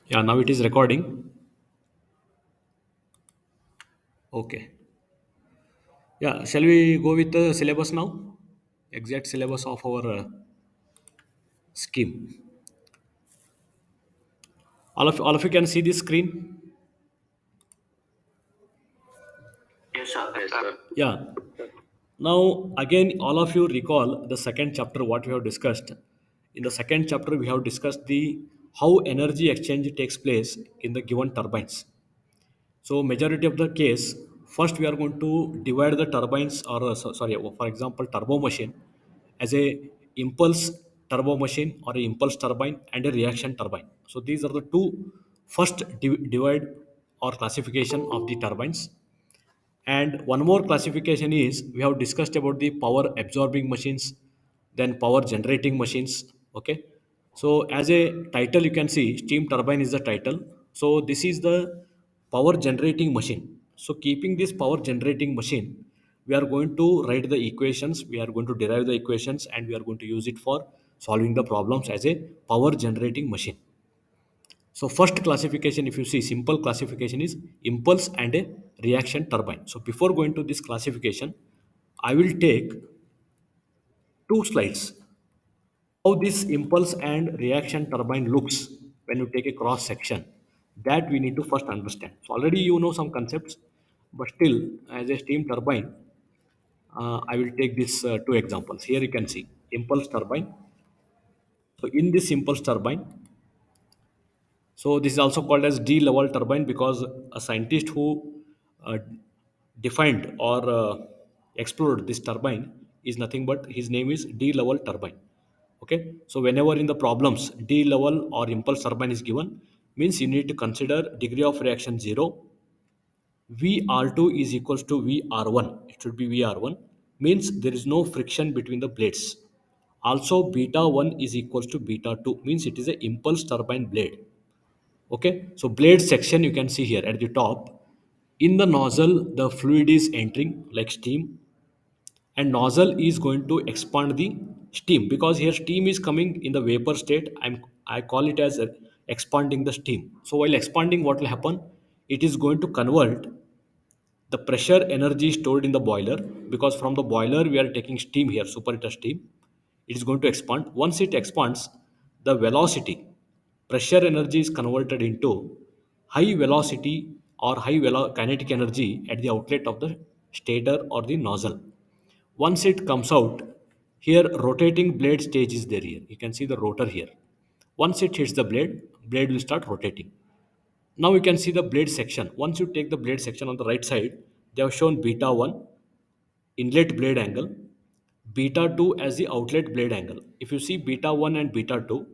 Yeah, now it is recording. Okay. Yeah, shall we go with the syllabus now? Exact syllabus of our scheme. All of you can see this screen. Yes, sir. Yes, sir. Yeah. Now again, all of you recall the second chapter what we have discussed. In the second chapter, we have discussed the how energy exchange takes place in the given turbines. So majority of the case, first we are going to divide the turbines or sorry, for example, turbo machine as a impulse turbo machine or a impulse turbine and a reaction turbine. So these are the two first divide or classification of the turbines. And one more classification is we have discussed about the power absorbing machines, then power generating machines. Okay. So as a title, you can see steam turbine is the title. So this is the power generating machine. So keeping this power generating machine, we are going to write the equations, we are going to derive the equations, and we are going to use it for solving the problems as a power generating machine. So first classification, if you see simple classification is impulse and a reaction turbine. So before going to this classification, I will take two slides. How this impulse and reaction turbine looks when you take a cross section. That we need to first understand. So already you know some concepts, but still as a steam turbine, I will take these two examples. Here you can see impulse turbine. So in this impulse turbine, so this is also called as D-level turbine because a scientist who uh, defined or explored this turbine is nothing but his name is D-level turbine. Okay, so whenever in the problems D-level or impulse turbine is given, means you need to consider degree of reaction zero. VR2 is equals to VR1. It should be VR1 means there is no friction between the blades. Also, beta 1 is equals to beta 2 means it is a impulse turbine blade. Okay, so blade section you can see here at the top. In the nozzle, the fluid is entering like steam, and nozzle is going to expand the steam because here steam is coming in the vapor state. I call it as expanding the steam. So while expanding, what will happen? It is going to convert the pressure energy stored in the boiler because from the boiler we are taking steam here, superheater steam. It is going to expand. Once it expands, the velocity, pressure energy is converted into high velocity or kinetic energy at the outlet of the stator or the nozzle. Once it comes out, here rotating blade stage is there. Here you can see the rotor here. Once it hits the blade will start rotating. Now you can see the blade section. Once you take the blade section on the right side, they have shown beta 1 inlet blade angle, beta 2 as the outlet blade angle. If you see beta 1 and beta 2,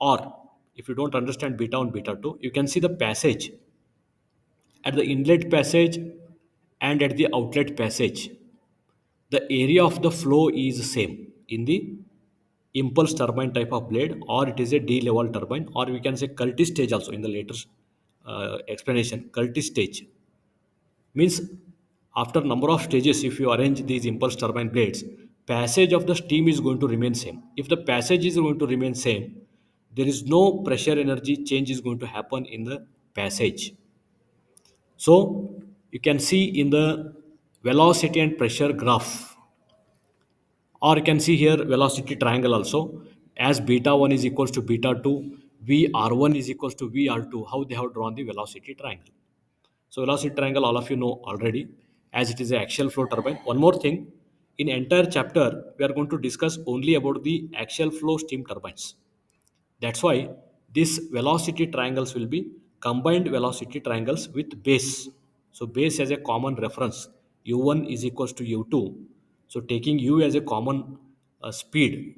or if you don't understand beta 1, beta 2, you can see the passage at the inlet passage and at the outlet passage. The area of the flow is same in the impulse turbine type of blade, or it is a D level turbine, or we can say Curtis stage also in the later explanation. Curtis stage means after number of stages, if you arrange these impulse turbine blades, passage of the steam is going to remain same. If the passage is going to remain same, there is no pressure energy change is going to happen in the passage. So you can see in the velocity and pressure graph, or you can see here velocity triangle also, as beta 1 is equals to beta 2, vr1 is equals to vr2, how they have drawn the velocity triangle. So velocity triangle, all of you know already, as it is an axial flow turbine. One more thing, in entire chapter, we are going to discuss only about the axial flow steam turbines. That's why these velocity triangles will be combined velocity triangles with base. So base as a common reference, u1 is equals to u2. So taking u as a common speed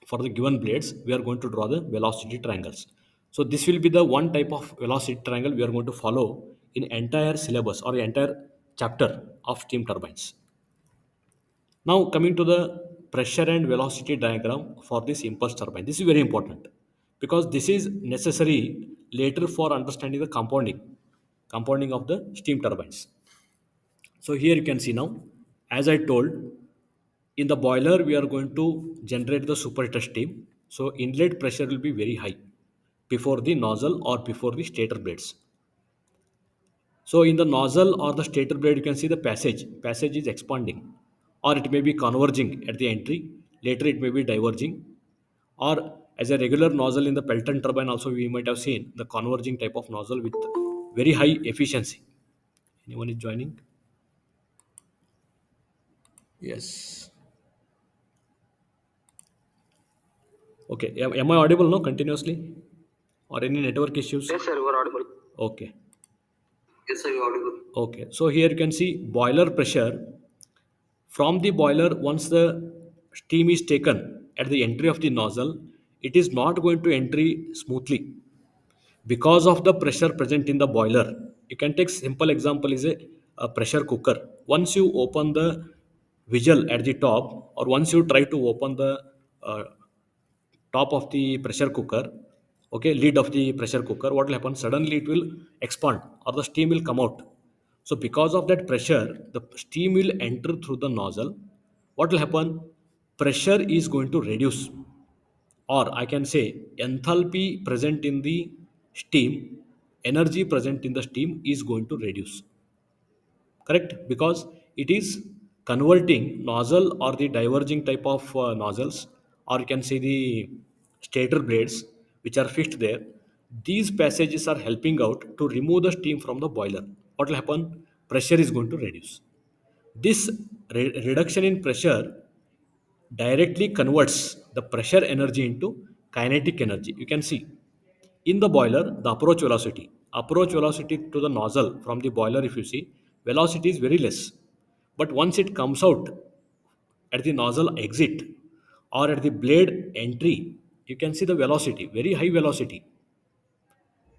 for the given blades, we are going to draw the velocity triangles. So this will be the one type of velocity triangle we are going to follow in entire syllabus or entire chapter of steam turbines. Now coming to the pressure and velocity diagram for this impulse turbine. This is very important because this is necessary later for understanding the compounding of the steam turbines. So here you can see now, as I told, in the boiler we are going to generate the superheater steam. So inlet pressure will be very high before the nozzle or before the stator blades. So in the nozzle or the stator blade, you can see the passage. Passage is expanding, or it may be converging at the entry. Later, it may be diverging, or as a regular nozzle in the Pelton turbine, also we might have seen the converging type of nozzle with very high efficiency. Anyone is joining? Yes. Okay. Am I audible now continuously, or any network issues? Yes, sir, you are audible. Okay. Yes, sir, you are audible. Okay. So here you can see boiler pressure from the boiler. Once the steam is taken at the entry of the nozzle, it is not going to entry smoothly because of the pressure present in the boiler. You can take simple example is a pressure cooker. Once you open the visual at the top, or once you try to open the uh, top of the pressure cooker, okay, lid of the pressure cooker, what will happen? Suddenly it will expand, or the steam will come out. So because of that pressure, the steam will enter through the nozzle. What will happen? Pressure is going to reduce, or I can say enthalpy present in the steam, energy present in the steam is going to reduce. Correct? Because it is converting nozzle or the diverging type of nozzles, or you can say the stator blades which are fixed there. These passages are helping out to remove the steam from the boiler. What will happen? Pressure is going to reduce. This reduction in pressure directly converts the pressure energy into kinetic energy. You can see in the boiler the approach velocity to the nozzle from the boiler, if you see, velocity is very less. But once it comes out at the nozzle exit or at the blade entry, you can see the velocity, very high velocity.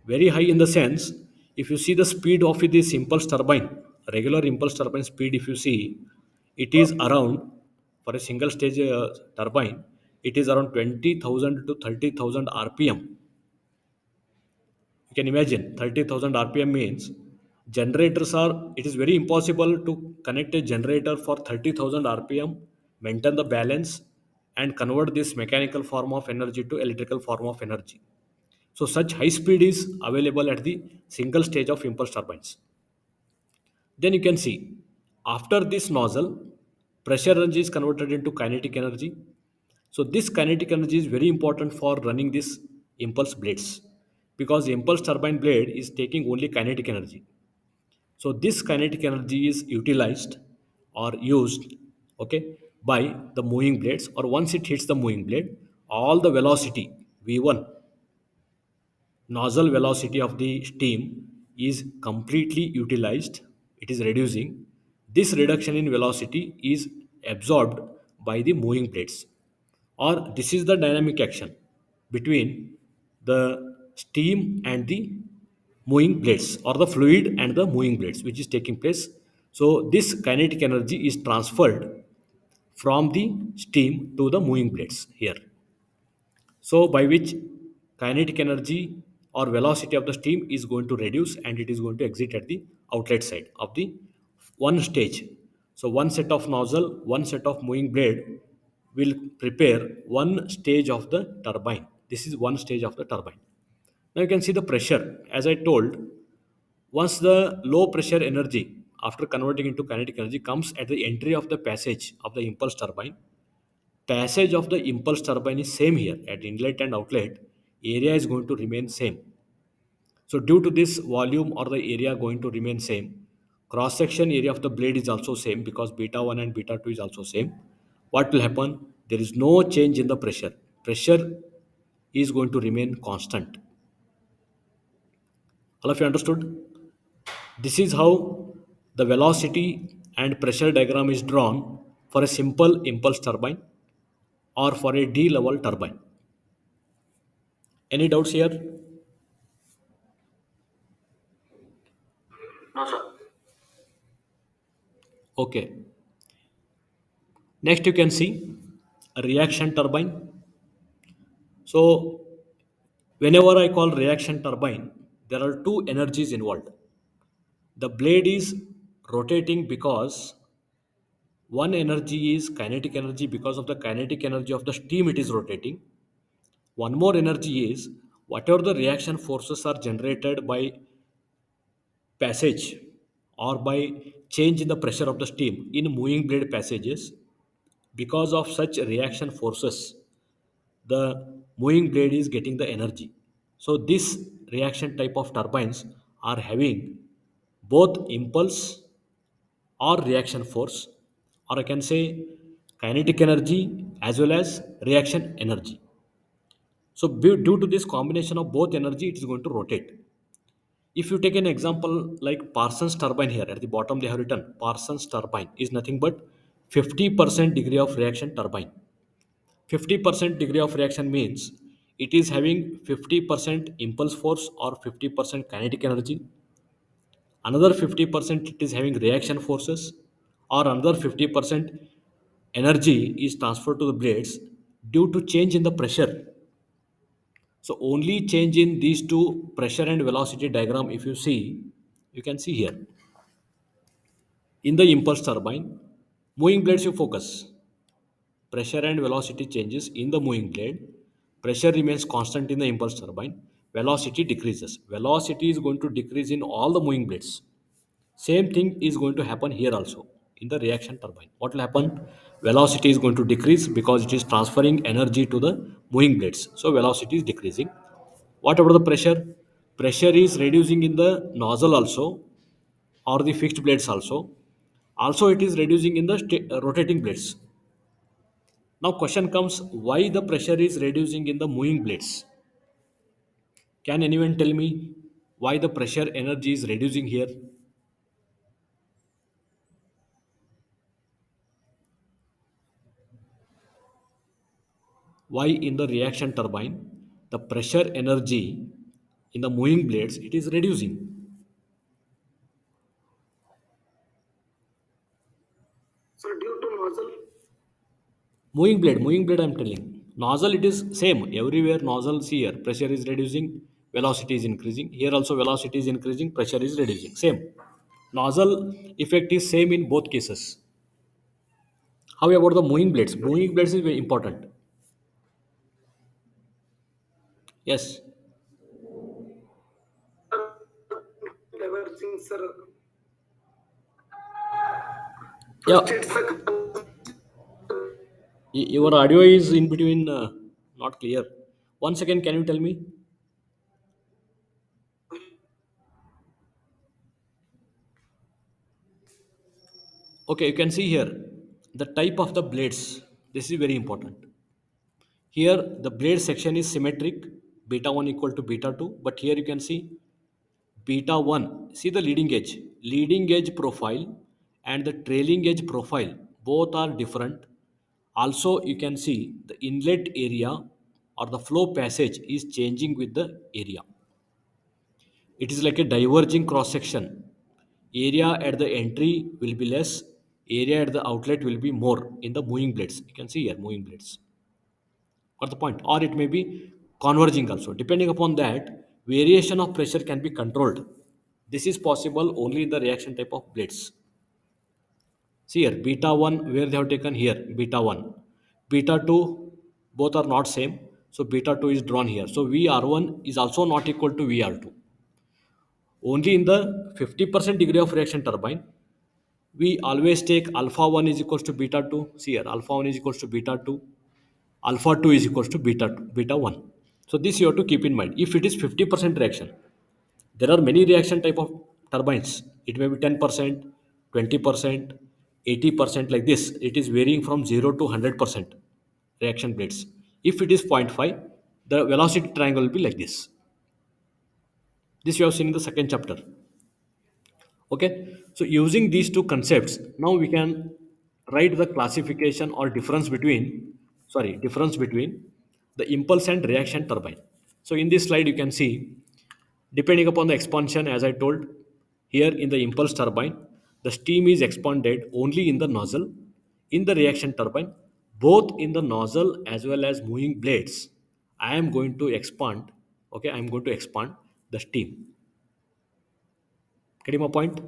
Very high in the sense, if you see the speed of this impulse turbine, regular impulse turbine speed, if you see, it is around, for a single stage turbine, it is around 20,000 to 30,000 rpm. You can imagine 30,000 rpm means generators are, it is very impossible to connect a generator for 30,000 rpm, maintain the balance, and convert this mechanical form of energy to electrical form of energy. So such high speed is available at the single stage of impulse turbines. Then you can see after this nozzle, pressure energy is converted into kinetic energy. So this kinetic energy is very important for running this impulse blades, because the impulse turbine blade is taking only kinetic energy. So this kinetic energy is utilized or used, okay, by the moving blades, or once it hits the moving blade, all the velocity V1, nozzle velocity of the steam, is completely utilized. It is reducing. This reduction in velocity is absorbed by the moving blades, or this is the dynamic action between the steam and the moving blades, or the fluid and the moving blades which is taking place. So this kinetic energy is transferred from the steam to the moving blades here. So by which kinetic energy or velocity of the steam is going to reduce, and it is going to exit at the outlet side of the one stage. So one set of nozzle, one set of moving blade will prepare one stage of the turbine. This is one stage of the turbine. Now you can see the pressure. As I told, once the low pressure energy after converting into kinetic energy comes at the entry of the passage of the impulse turbine, passage of the impulse turbine is same here at inlet and outlet, area is going to remain same. So due to this volume or the area going to remain same, cross section area of the blade is also same, because beta 1 and beta 2 is also same. What will happen? There is no change in the pressure. Pressure is going to remain constant. All of you understood? This is how the velocity and pressure diagram is drawn for a simple impulse turbine or for a D level turbine. Any doubts here? No, sir. Okay. Next, you can see a reaction turbine. So, whenever I call reaction turbine, there are two energies involved. The blade is rotating because one energy is kinetic energy, because of the kinetic energy of the steam it is rotating. One more energy is whatever the reaction forces are generated by passage or by change in the pressure of the steam in moving blade passages, because of such reaction forces, the moving blade is getting the energy. So this reaction type of turbines are having both impulse or reaction force, or I can say kinetic energy as well as reaction energy. So due to this combination of both energy, it is going to rotate. If you take an example like Parsons turbine, here at the bottom they have written Parsons turbine is nothing but 50% degree of reaction turbine. 50% degree of reaction means it is having 50% impulse force or 50% kinetic energy. Another 50% it is having reaction forces, or another 50% energy is transferred to the blades due to change in the pressure. So only change in these two pressure and velocity diagram, if you see, you can see here. In the impulse turbine, moving blades you focus. Pressure and velocity changes in the moving blade. Pressure remains constant in the impulse turbine. Velocity decreases. Velocity is going to decrease in all the moving blades. Same thing is going to happen here also in the reaction turbine. What will happen? Velocity is going to decrease because it is transferring energy to the moving blades. So velocity is decreasing. What about the pressure? Pressure is reducing in the nozzle also, or the fixed blades also. Also, it is reducing in the rotating blades. Now, question comes, why the pressure is reducing in the moving blades? Can anyone tell me why the pressure energy is reducing here? Why in the reaction turbine the pressure energy in the moving blades it is reducing? So due to nozzle, Moving blade I'm telling. Nozzle it is same everywhere. Nozzle, see here, pressure is reducing, velocity is increasing. Here also velocity is increasing, pressure is reducing. Same. Nozzle effect is same in both cases. How about the moving blades? Moving blades is very important. Yes. leveraging, sir. Yeah. First, it's a Your audio is in between, not clear. One second, can you tell me? Okay, you can see here the type of the blades. This is very important. Here, the blade section is symmetric, beta 1 equal to beta 2. But here you can see beta 1. See the leading edge profile and the trailing edge profile. Both are different. Also, you can see the inlet area or the flow passage is changing with the area. It is like a diverging cross section. Area at the entry will be less, area at the outlet will be more in the moving blades. You can see here moving blades. Got the point? Or it may be converging also. Depending upon that, variation of pressure can be controlled. This is possible only in the reaction type of blades. See here, beta 1, where they have taken here, beta 1. Beta 2, both are not same. So beta 2 is drawn here. So VR1 is also not equal to VR2. Only in the 50% degree of reaction turbine, we always take alpha 1 is equals to beta 2. See here, alpha 1 is equals to beta 2. Alpha 2 is equals to beta 2, beta 1. So this you have to keep in mind. If it is 50% reaction, there are many reaction type of turbines. It may be 10%, 20%, 80% like this. It is varying from 0 to 100% reaction blades. If it is zero point 0.5, the velocity triangle will be like this. This you have seen in the second chapter. Okay, so using these two concepts, now we can write the classification or difference between the impulse and reaction turbine. So in this slide, you can see, depending upon the expansion, as I told, here in the impulse turbine, the steam is expanded only in the nozzle. In the reaction turbine, both in the nozzle as well as moving blades, I am going to expand. Okay, I am going to expand the steam. Getting my point?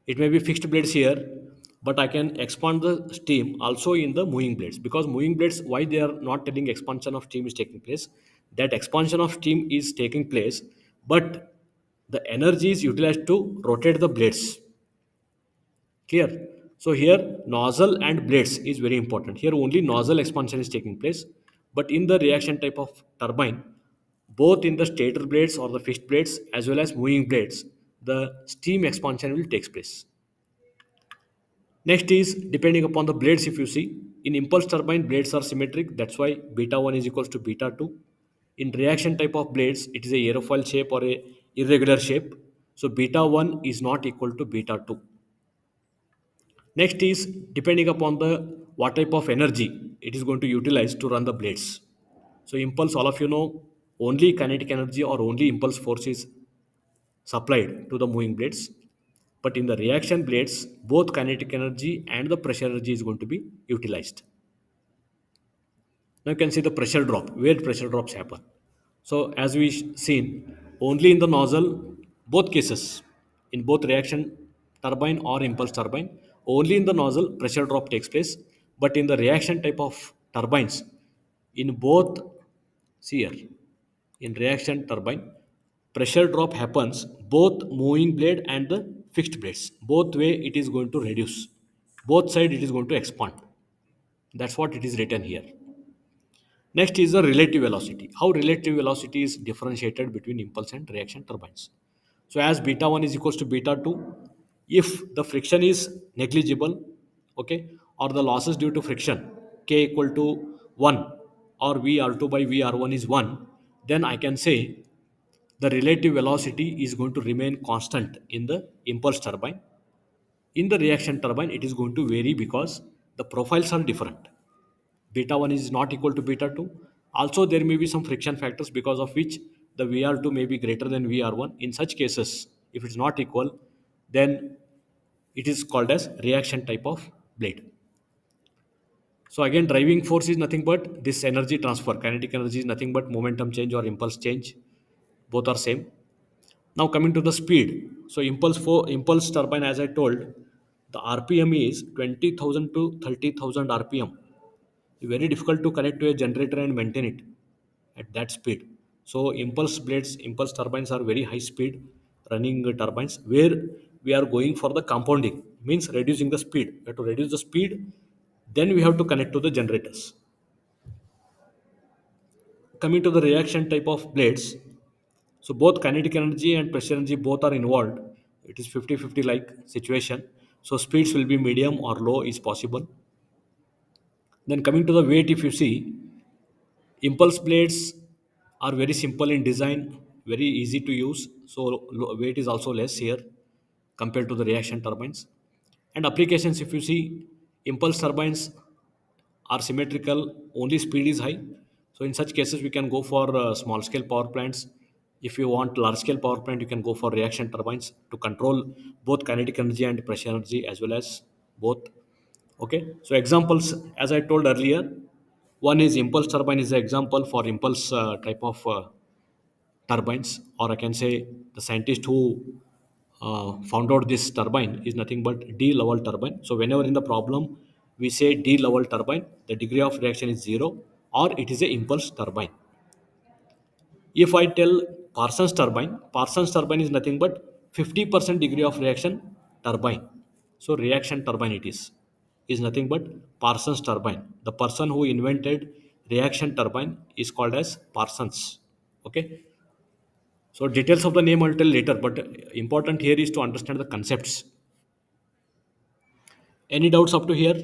It may be fixed blades here, but I can expand the steam also in the moving blades, because moving blades, why they are not telling expansion of steam is taking place? that expansion of steam is taking place, but the energy is utilized to rotate the blades. Clear? So here nozzle and blades is very important. Here only nozzle expansion is taking place, but in the reaction type of turbine, both in the stator blades or the fixed blades as well as moving blades, the steam expansion will take place. Next is depending upon the blades. If you see in impulse turbine, blades are symmetric. That's why beta 1 is equals to beta 2. In reaction type of blades, it is a aerofoil shape or a irregular shape. So beta 1 is not equal to beta 2. Next is depending upon the what type of energy it is going to utilize to run the blades. So impulse, all of you know, only kinetic energy or only impulse force is supplied to the moving blades. But in the reaction blades, both kinetic energy and the pressure energy is going to be utilized. Now you can see the pressure drop, where pressure drops happen. So as we seen, only in the nozzle, both cases, in both reaction turbine or impulse turbine, only in the nozzle pressure drop takes place. But in the reaction type of turbines, in both, see here, in reaction turbine, pressure drop happens both moving blade and the fixed blades. Both way it is going to reduce. Both side it is going to expand. That's what it is written here. Next is the relative velocity. How relative velocity is differentiated between impulse and reaction turbines. So as beta 1 is equals to beta 2, if the friction is negligible, okay, or the losses due to friction, k equal to 1 or VR2 by VR1 is 1, then I can say the relative velocity is going to remain constant in the impulse turbine. In the reaction turbine, it is going to vary because the profiles are different. Beta 1 is not equal to beta 2. Also, there may be some friction factors because of which the VR2 may be greater than VR1. In such cases, if it's not equal, then it is called as reaction type of blade. So again, driving force is nothing but this energy transfer. Kinetic energy is nothing but momentum change or impulse change. Both are same. Now coming to the speed. So impulse turbine, as I told, the RPM is 20,000 to 30,000 RPM. Very difficult to connect to a generator and maintain it at that speed. So impulse turbines are very high speed running turbines where we are going for the compounding, means reducing the speed. We have to reduce the speed, then we have to connect to the generators. Coming to the reaction type of blades, so both kinetic energy and pressure energy both are involved. It is 50-50 like situation. So speeds will be medium or low is possible. Then coming to the weight, if you see, impulse blades are very simple in design, very easy to use. So weight is also less here compared to the reaction turbines. And applications, if you see, impulse turbines are symmetrical, only speed is high. So in such cases, we can go for small scale power plants. If you want large scale power plant, you can go for reaction turbines to control both kinetic energy and pressure energy as well as both. Okay, so examples, as I told earlier, one is impulse turbine is the example for impulse type of turbines, or I can say the scientist who found out this turbine is nothing but D level turbine. So whenever in the problem we say D level turbine, the degree of reaction is zero, or it is a impulse turbine. If I tell Parsons turbine is nothing but 50% degree of reaction turbine. So reaction turbine it is nothing but Parsons turbine. The person who invented reaction turbine is called as Parsons. Okay. So details of the name I'll tell later, but important here is to understand the concepts. Any doubts up to here?